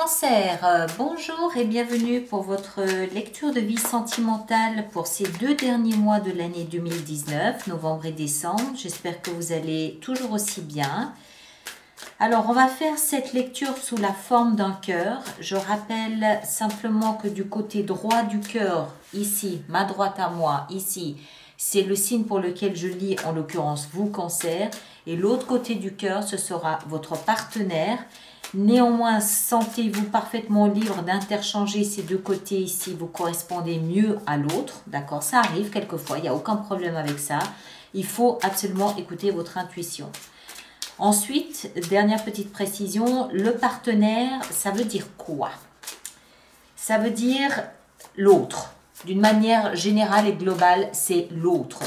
Cancer, bonjour et bienvenue pour votre lecture de vie sentimentale pour ces 2 derniers mois de l'année 2019, novembre et décembre. J'espère que vous allez toujours aussi bien. Alors, on va faire cette lecture sous la forme d'un cœur. Je rappelle simplement que du côté droit du cœur, ici, ma droite à moi, ici, c'est le signe pour lequel je lis, en l'occurrence vous, Cancer. Et l'autre côté du cœur, ce sera votre partenaire. Néanmoins, sentez-vous parfaitement libre d'interchanger ces deux côtés ici. Vous correspondez mieux à l'autre, d'accord? Ça arrive quelquefois, il n'y a aucun problème avec ça. Il faut absolument écouter votre intuition. Ensuite, dernière petite précision, le partenaire, ça veut dire quoi? Ça veut dire l'autre. D'une manière générale et globale, c'est l'autre.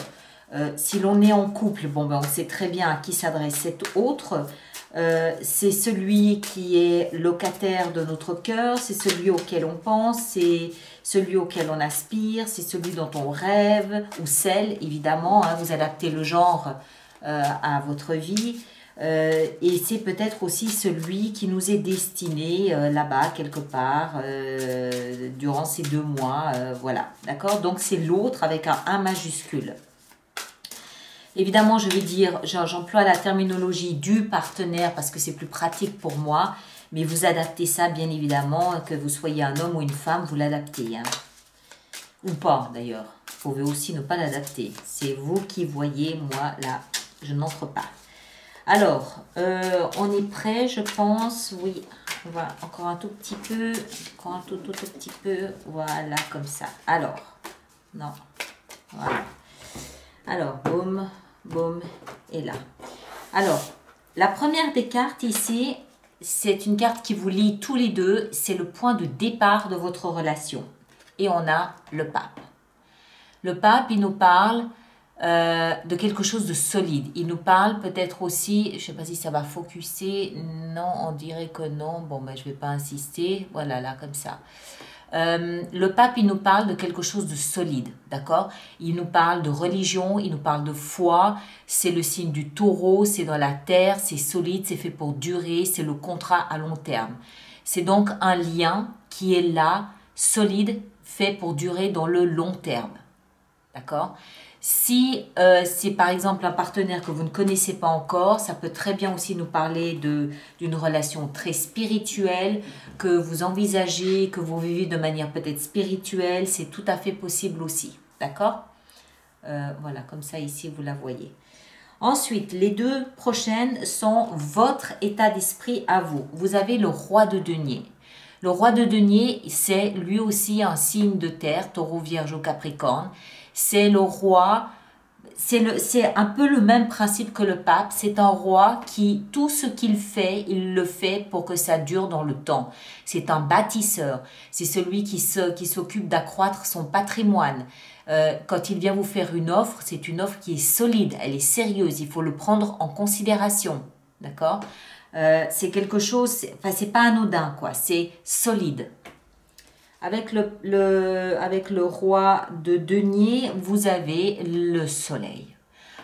Si l'on est en couple, bon, ben, on sait très bien à qui s'adresse cet autre. C'est celui qui est locataire de notre cœur, c'est celui auquel on pense, c'est celui auquel on aspire, c'est celui dont on rêve, ou celle, évidemment, hein, vous adaptez le genre à votre vie. Et c'est peut-être aussi celui qui nous est destiné là-bas, quelque part, durant ces 2 mois. Voilà, d'accord? Donc, c'est l'autre avec un 1 majuscule. Évidemment, je vais dire, j'emploie la terminologie du partenaire parce que c'est plus pratique pour moi. Mais vous adaptez ça, bien évidemment, que vous soyez un homme ou une femme, vous l'adaptez. Hein. Ou pas, d'ailleurs. Vous pouvez aussi ne pas l'adapter. C'est vous qui voyez, moi, là, je n'entre pas. Alors, on est prêt, je pense. Oui, on va encore un tout petit peu. Encore un tout petit peu. Voilà, comme ça. Alors, non. Voilà. Alors, boum, boum, et là. Alors, la première des cartes ici, c'est une carte qui vous lie tous les deux. C'est le point de départ de votre relation. Et on a le pape. Le pape, il nous parle de quelque chose de solide. Il nous parle peut-être aussi, je ne sais pas si ça va focuser, non, on dirait que non, bon, ben, je ne vais pas insister, voilà, là, comme ça. Le pape, il nous parle de quelque chose de solide, d'accord? Il nous parle de religion, il nous parle de foi, c'est le signe du taureau, c'est dans la terre, c'est solide, c'est fait pour durer, c'est le contrat à long terme. C'est donc un lien qui est là, solide, fait pour durer dans le long terme, d'accord? Si c'est par exemple un partenaire que vous ne connaissez pas encore, ça peut très bien aussi nous parler d'une relation très spirituelle, que vous envisagez, que vous vivez de manière peut-être spirituelle, c'est tout à fait possible aussi, d'accord? Voilà, comme ça ici vous la voyez. Ensuite, les 2 prochaines sont votre état d'esprit à vous. Vous avez le roi de denier. Le roi de denier, c'est lui aussi un signe de terre, taureau, vierge ou capricorne. C'est le roi, c'est un peu le même principe que le pape. C'est un roi qui, tout ce qu'il fait, il le fait pour que ça dure dans le temps. C'est un bâtisseur. C'est celui qui s'occupe d'accroître son patrimoine. Quand il vient vous faire une offre, c'est une offre qui est solide, elle est sérieuse. Il faut le prendre en considération. D'accord? C'est quelque chose, enfin, c'est pas anodin, quoi. C'est solide. Avec le roi de denier, vous avez le soleil.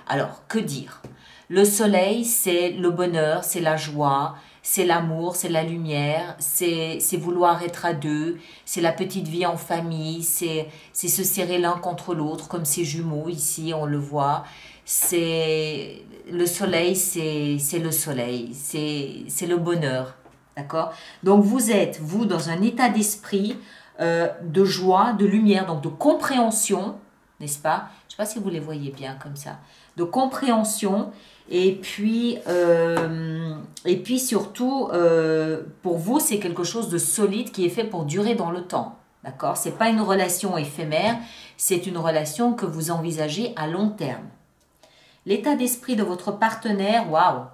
Alors, que dire? Le soleil, c'est le bonheur, c'est la joie, c'est l'amour, c'est la lumière, c'est vouloir être à deux, c'est la petite vie en famille, c'est se serrer l'un contre l'autre, comme ces jumeaux ici, on le voit. Le soleil, c'est le soleil, c'est le bonheur, d'accord? Donc, vous êtes, vous, dans un état d'esprit de joie, de lumière, donc de compréhension, n'est-ce pas? Je ne sais pas si vous les voyez bien comme ça. De compréhension et puis surtout, pour vous, c'est quelque chose de solide qui est fait pour durer dans le temps. D'accord? Ce n'est pas une relation éphémère, c'est une relation que vous envisagez à long terme. L'état d'esprit de votre partenaire, waouh!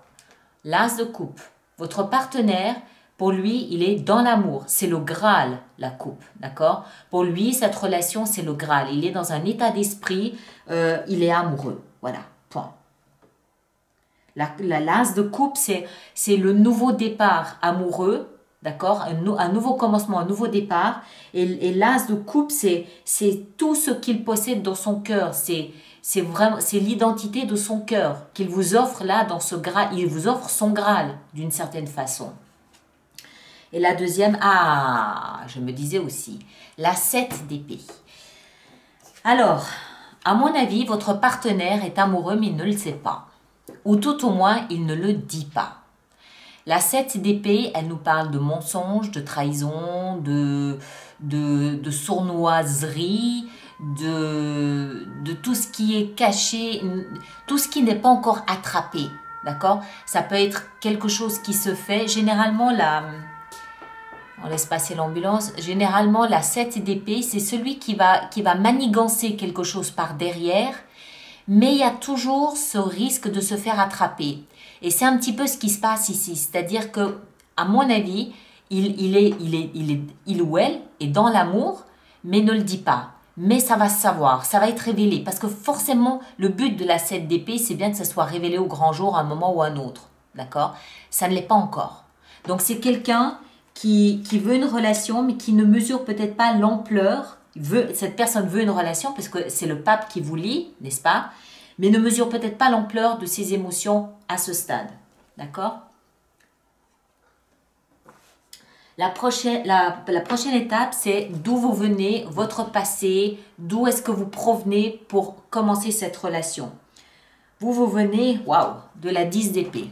L'as de coupe. Votre partenaire, pour lui, il est dans l'amour. C'est le Graal, la coupe, d'accord? Pour lui, cette relation, c'est le Graal. Il est dans un état d'esprit, il est amoureux. Voilà, point. L'as de coupe, c'est le nouveau départ amoureux, d'accord? Un nouveau commencement, un nouveau départ. Et l'as de coupe, c'est tout ce qu'il possède dans son cœur. C'est vraiment, c'est l'identité de son cœur qu'il vous offre là dans ce Graal. Il vous offre son Graal d'une certaine façon. Et la deuxième, ah, je me disais aussi, la 7 d'épée. Alors, à mon avis, votre partenaire est amoureux mais il ne le sait pas. Ou tout au moins, il ne le dit pas. La 7 d'épée, elle nous parle de mensonges, de trahison, de sournoiserie, de tout ce qui est caché, tout ce qui n'est pas encore attrapé. D'accord? Ça peut être quelque chose qui se fait. Généralement, on laisse passer l'ambulance. Généralement, la 7 d'épée, c'est celui qui va manigancer quelque chose par derrière, mais il y a toujours ce risque de se faire attraper. Et c'est un petit peu ce qui se passe ici. C'est-à-dire que, à mon avis, il ou elle est dans l'amour, mais ne le dit pas. Mais ça va se savoir, ça va être révélé. Parce que forcément, le but de la 7 d'épée, c'est bien que ça soit révélé au grand jour à un moment ou à un autre. D'accord? Ça ne l'est pas encore. Donc, c'est quelqu'un qui veut une relation, mais qui ne mesure peut-être pas l'ampleur. Cette personne veut une relation, parce que c'est le pape qui vous lie, n'est-ce pas? Mais ne mesure peut-être pas l'ampleur de ses émotions à ce stade. D'accord? La prochaine étape, c'est d'où vous venez, votre passé, d'où est-ce que vous provenez pour commencer cette relation. Vous venez, waouh, de la 10 d'épée.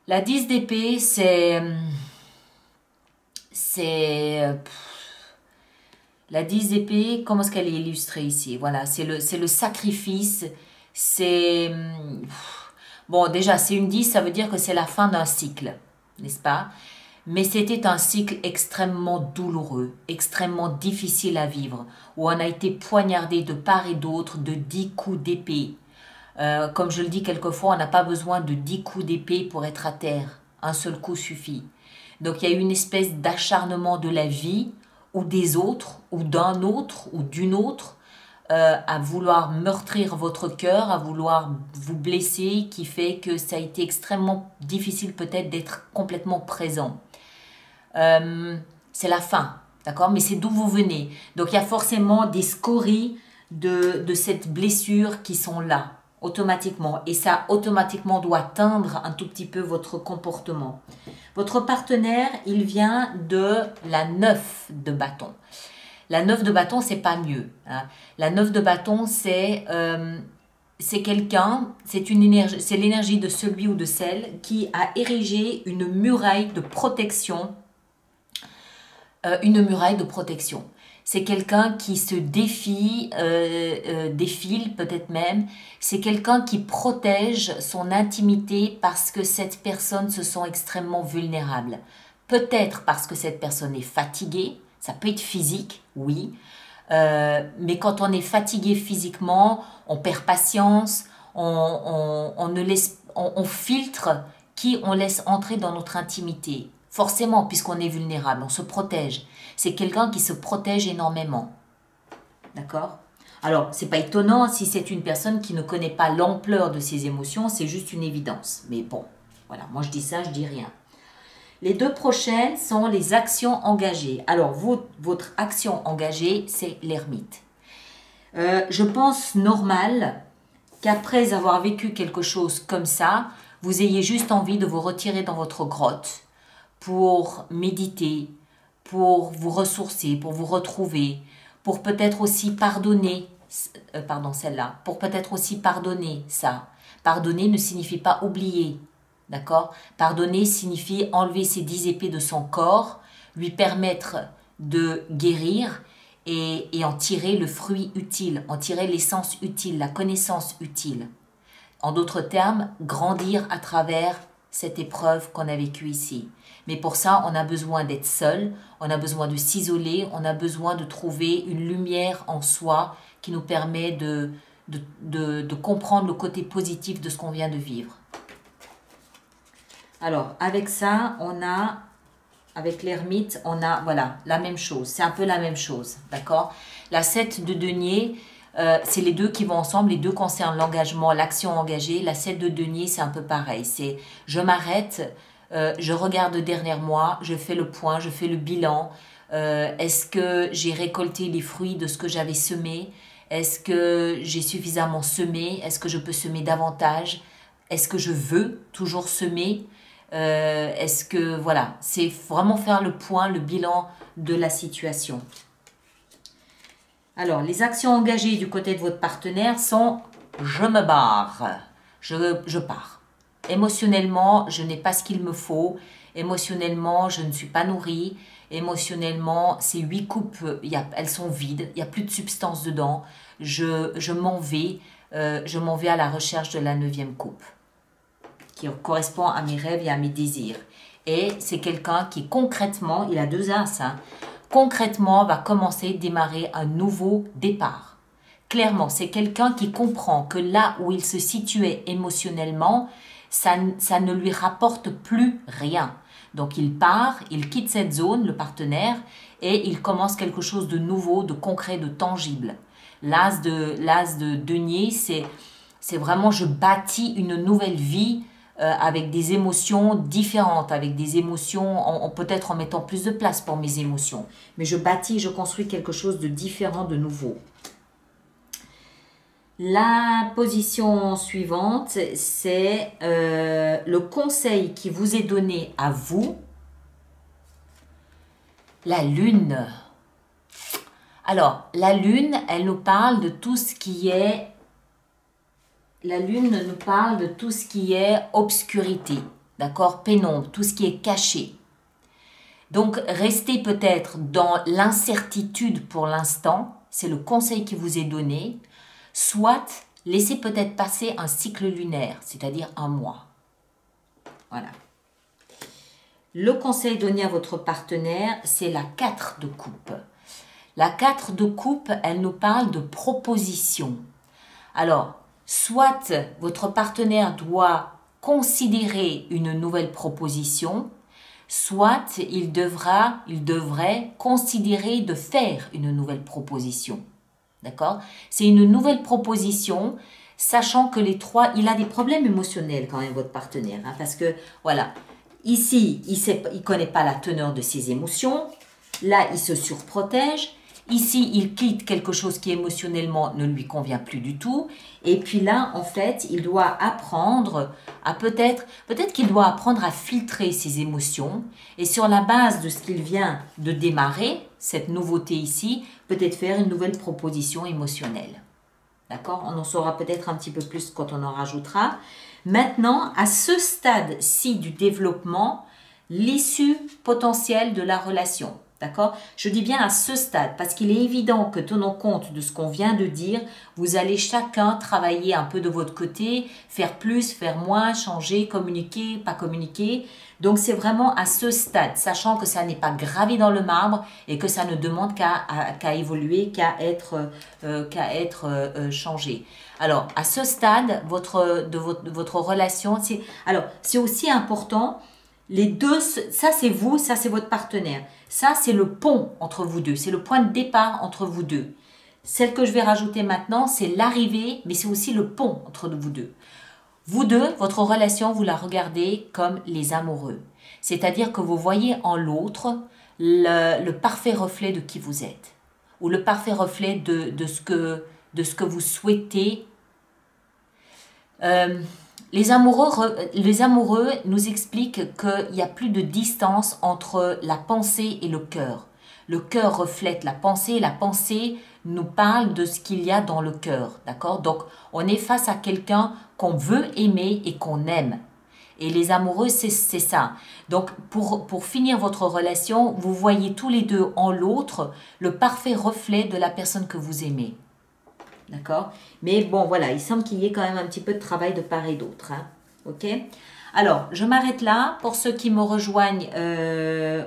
La 10 d'épée, la 10 d'épée, comment est-ce qu'elle est illustrée ici? Voilà, c'est le sacrifice, c'est... Bon, déjà, c'est une 10, ça veut dire que c'est la fin d'un cycle, n'est-ce pas? Mais c'était un cycle extrêmement douloureux, extrêmement difficile à vivre, où on a été poignardé de part et d'autre de 10 coups d'épée. Comme je le dis quelquefois, on n'a pas besoin de 10 coups d'épée pour être à terre. Un seul coup suffit. Donc il y a une espèce d'acharnement de la vie, ou des autres, ou d'un autre, ou d'une autre, à vouloir meurtrir votre cœur, à vouloir vous blesser, qui fait que ça a été extrêmement difficile peut-être d'être complètement présent. C'est la fin, d'accord? Mais c'est d'où vous venez. Donc il y a forcément des scories de cette blessure qui sont là, automatiquement. Et ça, automatiquement, doit teindre un tout petit peu votre comportement. Votre partenaire, il vient de la 9 de bâton. La 9 de bâton, c'est pas mieux. Hein. La 9 de bâton, c'est quelqu'un, c'est l'énergie de celui ou de celle qui a érigé une muraille de protection. C'est quelqu'un qui se défie, défile peut-être même. C'est quelqu'un qui protège son intimité parce que cette personne se sent extrêmement vulnérable. Peut-être parce que cette personne est fatiguée, ça peut être physique, oui. Mais quand on est fatigué physiquement, on perd patience, on filtre qui on laisse entrer dans notre intimité. Forcément, puisqu'on est vulnérable, on se protège. C'est quelqu'un qui se protège énormément. D'accord? Alors, c'est pas étonnant si c'est une personne qui ne connaît pas l'ampleur de ses émotions, c'est juste une évidence. Mais bon, voilà, moi je dis ça, je dis rien. Les deux prochaines sont les actions engagées. Alors, votre action engagée, c'est l'ermite. Je pense normal qu'après avoir vécu quelque chose comme ça, vous ayez juste envie de vous retirer dans votre grotte pour méditer, pour vous ressourcer, pour vous retrouver, pour peut-être aussi pardonner, pour peut-être aussi pardonner ça. Pardonner ne signifie pas oublier, d'accord? Pardonner signifie enlever ces 10 épées de son corps, lui permettre de guérir et en tirer le fruit utile, en tirer l'essence utile, la connaissance utile. En d'autres termes, grandir à travers cette épreuve qu'on a vécue ici. Mais pour ça, on a besoin d'être seul, on a besoin de s'isoler, on a besoin de trouver une lumière en soi qui nous permet de comprendre le côté positif de ce qu'on vient de vivre. Alors, avec ça, avec l'ermite, on a, voilà, la même chose. C'est un peu la même chose, d'accord? La 7 de denier, c'est les deux qui vont ensemble. Les deux concernent l'engagement, l'action engagée. La 7 de denier, c'est un peu pareil. C'est je m'arrête, je regarde derrière moi, je fais le point, je fais le bilan. Est-ce que j'ai récolté les fruits de ce que j'avais semé? Est-ce que j'ai suffisamment semé? Est-ce que je peux semer davantage? Est-ce que je veux toujours semer? Est-ce que, voilà, c'est vraiment faire le point, le bilan de la situation. Alors, les actions engagées du côté de votre partenaire sont « je me barre »,« je pars ». Émotionnellement, je n'ai pas ce qu'il me faut. Émotionnellement, je ne suis pas nourrie. Émotionnellement, ces 8 coupes, elles sont vides. Il n'y a plus de substance dedans. Je m'en vais. Je m'en vais à la recherche de la 9e coupe, qui correspond à mes rêves et à mes désirs. Et c'est quelqu'un qui concrètement, il a 2 as, hein, concrètement va commencer, démarrer un nouveau départ. Clairement, c'est quelqu'un qui comprend que là où il se situait émotionnellement, ça ne lui rapporte plus rien. Donc il part, il quitte cette zone, le partenaire, et il commence quelque chose de nouveau, de concret, de tangible. L'as de denier, c'est vraiment je bâtis une nouvelle vie avec des émotions différentes, avec des émotions, peut-être en mettant plus de place pour mes émotions. Mais je bâtis, je construis quelque chose de différent, de nouveau. La position suivante, c'est le conseil qui vous est donné à vous, la lune. Alors, la lune, elle nous parle de tout ce qui est... La lune nous parle de tout ce qui est obscurité, d'accord, pénombre, tout ce qui est caché. Donc, restez peut-être dans l'incertitude pour l'instant, c'est le conseil qui vous est donné. Soit laissez peut-être passer un cycle lunaire, c'est-à-dire un mois. Voilà. Le conseil donné à votre partenaire, c'est la 4 de coupe. La 4 de coupe, elle nous parle de proposition. Alors, soit votre partenaire doit considérer une nouvelle proposition, soit il devrait considérer de faire une nouvelle proposition. D'accord? C'est une nouvelle proposition, sachant que les 3, il a des problèmes émotionnels quand même, votre partenaire. Hein, parce que, voilà, ici, il ne connaît pas la teneur de ses émotions. Là, il se surprotège. Ici, il quitte quelque chose qui émotionnellement ne lui convient plus du tout. Et puis là, en fait, il doit apprendre à peut-être qu'il doit apprendre à filtrer ses émotions. Et sur la base de ce qu'il vient de démarrer, cette nouveauté ici, peut-être faire une nouvelle proposition émotionnelle. D'accord? On en saura peut-être un petit peu plus quand on en rajoutera. Maintenant, à ce stade-ci du développement, l'issue potentielle de la relation. D'accord? Je dis bien à ce stade, parce qu'il est évident que tenant compte de ce qu'on vient de dire, vous allez chacun travailler un peu de votre côté, faire plus, faire moins, changer, communiquer, pas communiquer. Donc c'est vraiment à ce stade, sachant que ça n'est pas gravé dans le marbre et que ça ne demande qu'à évoluer, qu'à être changé. Alors à ce stade, votre relation, c'est aussi important. Les deux, ça c'est vous, ça c'est votre partenaire. Ça c'est le pont entre vous deux, c'est le point de départ entre vous deux. Celle que je vais rajouter maintenant, c'est l'arrivée, mais c'est aussi le pont entre vous deux. Vous deux, votre relation, vous la regardez comme les amoureux. C'est-à-dire que vous voyez en l'autre le parfait reflet de qui vous êtes. Ou le parfait reflet de ce que vous souhaitez. Les amoureux nous expliquent qu'il n'y a plus de distance entre la pensée et le cœur. Le cœur reflète la pensée et la pensée nous parle de ce qu'il y a dans le cœur. D'accord? Donc, on est face à quelqu'un qu'on veut aimer et qu'on aime. Et les amoureux, c'est ça. Donc, pour finir votre relation, vous voyez tous les deux en l'autre le parfait reflet de la personne que vous aimez. D'accord? Mais bon, voilà, il semble qu'il y ait quand même un petit peu de travail de part et d'autre. Hein? Ok? Alors, je m'arrête là. Pour ceux qui me rejoignent,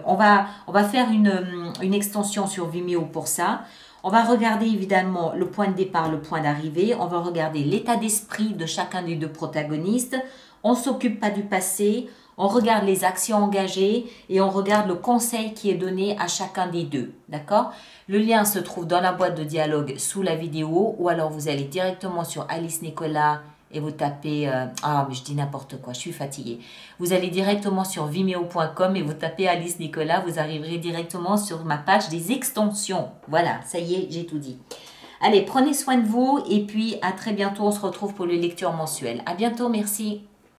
on va faire une extension sur Vimeo pour ça. On va regarder évidemment le point de départ, le point d'arrivée. On va regarder l'état d'esprit de chacun des deux protagonistes. On ne s'occupe pas du passé. On regarde les actions engagées et on regarde le conseil qui est donné à chacun des deux. D'accord? Le lien se trouve dans la boîte de dialogue sous la vidéo ou alors vous allez directement sur Alice Nicolas et vous tapez... ah, mais je dis n'importe quoi, je suis fatiguée. Vous allez directement sur vimeo.com et vous tapez Alice Nicolas, vous arriverez directement sur ma page des extensions. Voilà, ça y est, j'ai tout dit. Allez, prenez soin de vous et puis à très bientôt, on se retrouve pour les lectures mensuelles. À bientôt, merci.